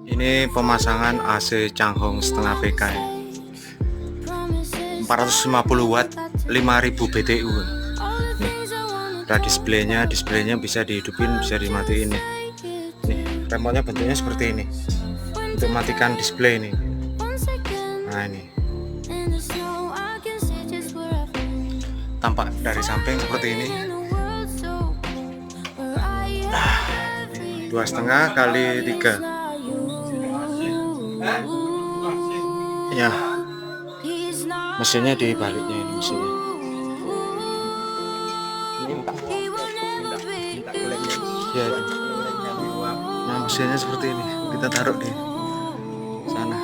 Ini pemasangan AC Changhong setengah PK ya. 450 watt 5000 BTU. Nih, ada displaynya bisa dihidupin, bisa dimatiin nih. Nih, remote-nya bentuknya seperti ini. Untuk matikan display ini. Nah, ini. Tampak dari samping seperti ini. 2,5 kali 3. Ya, mesinnya dibaliknya ini mesinnya. Ya, nah mesinnya seperti ini. Kita taruh di sana.